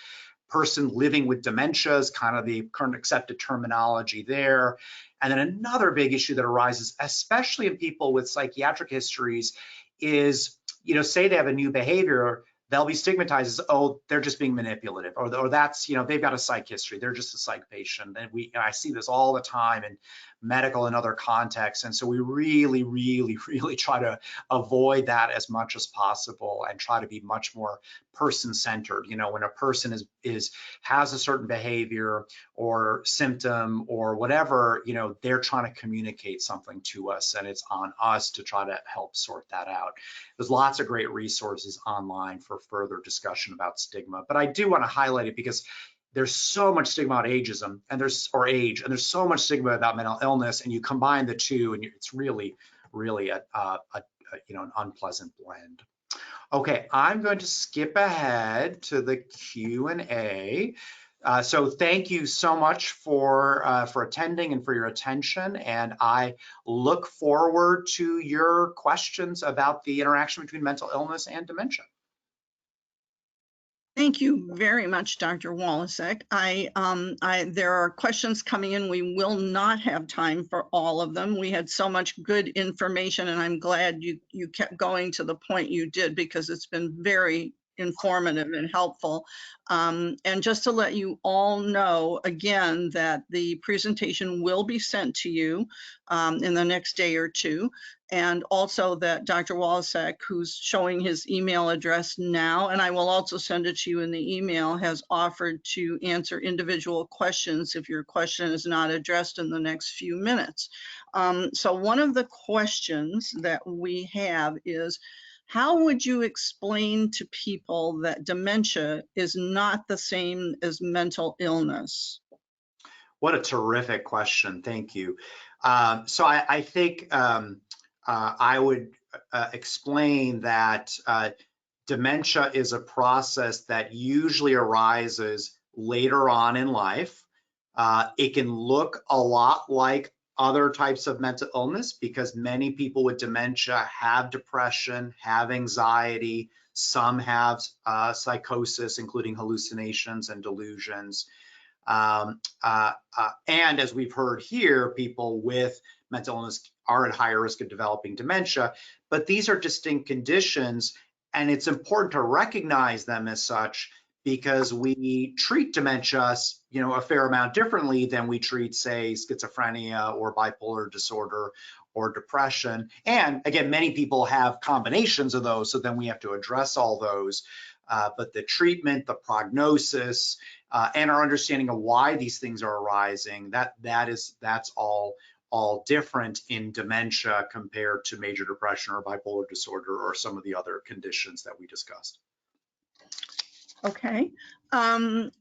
Person living with dementia is kind of the current accepted terminology there. And then another big issue that arises, especially in people with psychiatric histories, is, say they have a new behavior, they'll be stigmatized as, oh, they're just being manipulative, or that's, they've got a psych history, they're just a psych patient. And I see this all the time in medical and other contexts. And so we really, really, really try to avoid that as much as possible and try to be much more person-centered. When a person has a certain behavior or symptom or whatever, they're trying to communicate something to us, and it's on us to try to help sort that out. There's lots of great resources online for further discussion about stigma, but I do want to highlight it because there's so much stigma about ageism and there's so much stigma about mental illness, and you combine the two, and it's really, really an unpleasant blend. Okay, I'm going to skip ahead to the Q&A. So thank you so much for attending and for your attention, and I look forward to your questions about the interaction between mental illness and dementia. Thank you very much, Dr. Walasek. There are questions coming in. We will not have time for all of them. We had so much good information, and I'm glad you kept going to the point you did, because it's been very informative and helpful. And just to let you all know again that the presentation will be sent to you in the next day or two. And also that Dr. Walasek, who's showing his email address now, and I will also send it to you in the email, has offered to answer individual questions if your question is not addressed in the next few minutes. So one of the questions that we have is, how would you explain to people that dementia is not the same as mental illness? What a terrific question. Thank you. So I think I would explain that dementia is a process that usually arises later on in life. It can look a lot like other types of mental illness because many people with dementia have depression, have anxiety, some have psychosis, including hallucinations and delusions. And as we've heard here, people with mental illness are at higher risk of developing dementia, but these are distinct conditions, and it's important to recognize them as such because we treat dementia, a fair amount differently than we treat, say, schizophrenia or bipolar disorder or depression. And again, many people have combinations of those, so then we have to address all those. But the treatment, the prognosis, and our understanding of why these things are arising, that's all different in dementia compared to major depression or bipolar disorder or some of the other conditions that we discussed. Okay.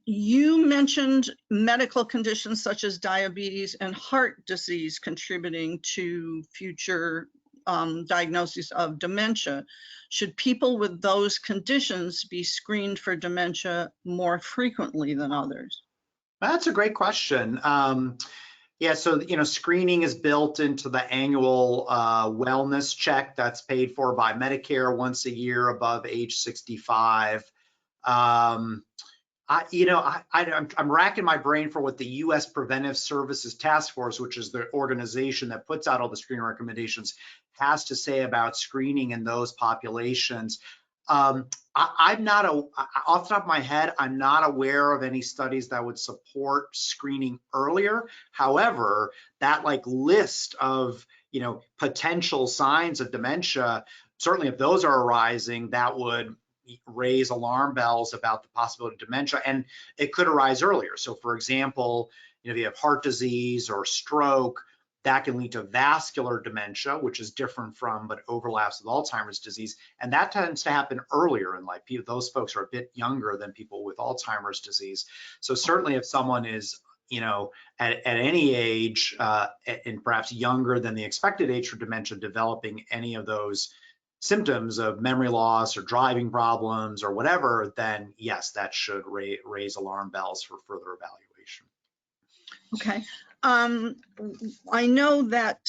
You mentioned medical conditions such as diabetes and heart disease contributing to future diagnoses of dementia. Should people with those conditions be screened for dementia more frequently than others? That's a great question. Yeah, so screening is built into the annual wellness check that's paid for by Medicare once a year above age 65. I'm racking my brain for what the U.S. Preventive Services Task Force, which is the organization that puts out all the screening recommendations, has to say about screening in those populations. I'm not off the top of my head, I'm not aware of any studies that would support screening earlier. However, that list of potential signs of dementia, certainly if those are arising, that would raise alarm bells about the possibility of dementia, and it could arise earlier. So for example, if you have heart disease or stroke, that can lead to vascular dementia, which is different from but overlaps with Alzheimer's disease, and that tends to happen earlier in life. Those folks are a bit younger than people with Alzheimer's disease. So certainly if someone is at any age and perhaps younger than the expected age for dementia, developing any of those symptoms of memory loss or driving problems or whatever, then yes, that should raise alarm bells for further evaluation. Okay. I know that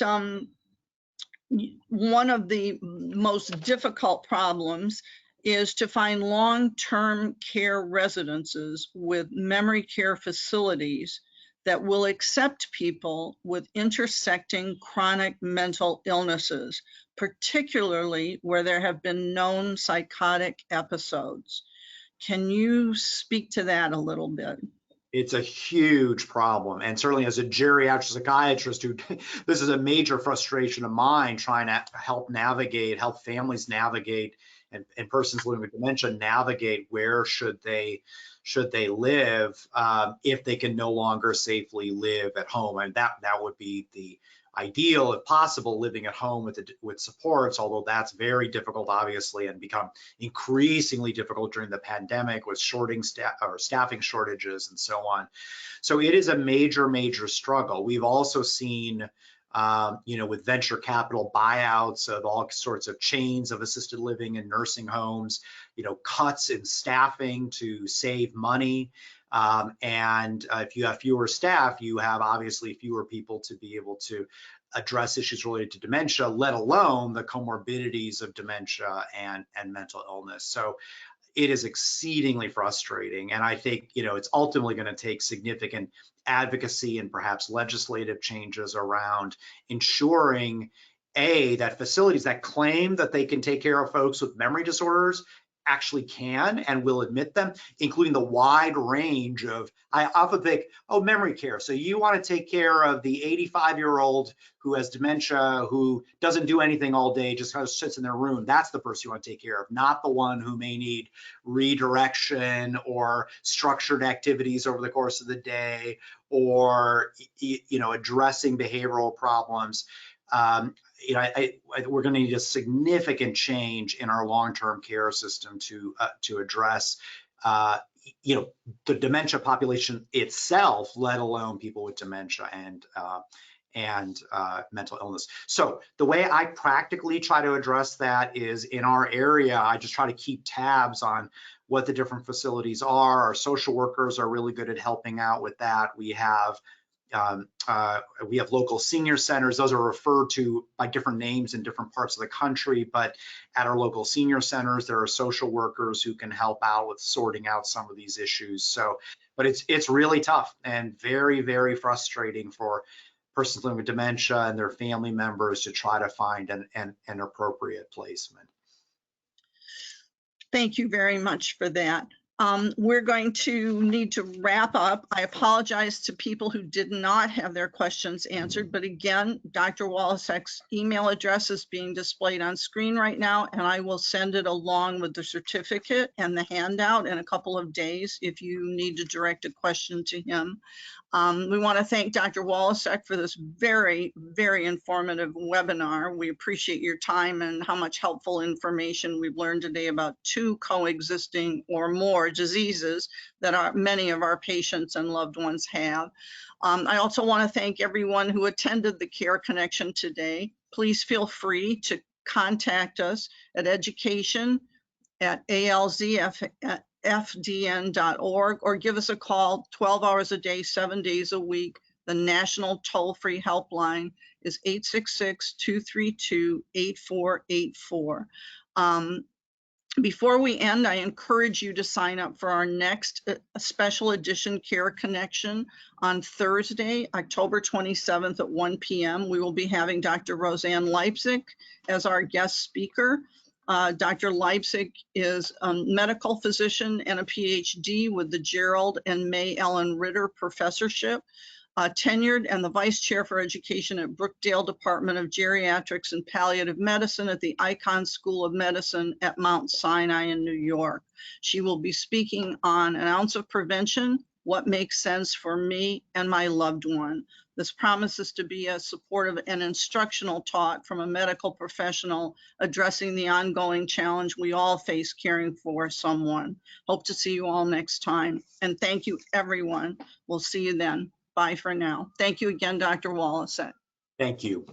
one of the most difficult problems is to find long-term care residences with memory care facilities that will accept people with intersecting chronic mental illnesses, particularly where there have been known psychotic episodes. Can you speak to that a little bit? It's a huge problem. And certainly as a geriatric psychiatrist, this is a major frustration of mine, trying to help families navigate, and persons living with dementia navigate where should they live if they can no longer safely live at home. And that would be the ideal, if possible, living at home with supports, although that's very difficult, obviously, and become increasingly difficult during the pandemic with staffing shortages and so on. So it is a major, major struggle. We've also seen with venture capital buyouts of all sorts of chains of assisted living and nursing homes, cuts in staffing to save money. And if you have fewer staff, you have obviously fewer people to be able to address issues related to dementia, let alone the comorbidities of dementia and mental illness. So it is exceedingly frustrating. And I think, it's ultimately going to take significant advocacy and perhaps legislative changes around ensuring, that facilities that claim that they can take care of folks with memory disorders actually can and will admit them, including the wide range of, I often think, memory care. So you want to take care of the 85-year-old who has dementia, who doesn't do anything all day, just kind of sits in their room. That's the person you want to take care of, not the one who may need redirection or structured activities over the course of the day, or addressing behavioral problems. We're going to need a significant change in our long-term care system to address, the dementia population itself, let alone people with dementia and mental illness. So the way I practically try to address that is, in our area, I just try to keep tabs on what the different facilities are. Our social workers are really good at helping out with that. We have local senior centers. Those are referred to by different names in different parts of the country, but at our local senior centers, there are social workers who can help out with sorting out some of these issues. So, but it's really tough and very, very frustrating for persons living with dementia and their family members to try to find an appropriate placement. Thank you very much for that. We're going to need to wrap up. I apologize to people who did not have their questions answered, but again, Dr. Wolosek's email address is being displayed on screen right now, and I will send it along with the certificate and the handout in a couple of days if you need to direct a question to him. We want to thank Dr. Wolosek for this very, very informative webinar. We appreciate your time and how much helpful information we've learned today about two coexisting or more or diseases that many of our patients and loved ones have. I also want to thank everyone who attended the Care Connection today. Please feel free to contact us at education@alzfdn.org or give us a call 12 hours a day, 7 days a week. The national toll-free helpline is 866-232-8484. Before we end, I encourage you to sign up for our next special edition Care Connection on Thursday, October 27th at 1 p.m. We will be having Dr. Roseanne Leipzig as our guest speaker. Dr. Leipzig is a medical physician and a PhD with the Gerald and May Ellen Ritter Professorship. Tenured and the Vice Chair for Education at Brookdale Department of Geriatrics and Palliative Medicine at the Icahn School of Medicine at Mount Sinai in New York. She will be speaking on an ounce of prevention, what makes sense for me and my loved one. This promises to be a supportive and instructional talk from a medical professional addressing the ongoing challenge we all face caring for someone. Hope to see you all next time. And thank you, everyone. We'll see you then. Bye for now. Thank you again, Dr. Wallace. Thank you.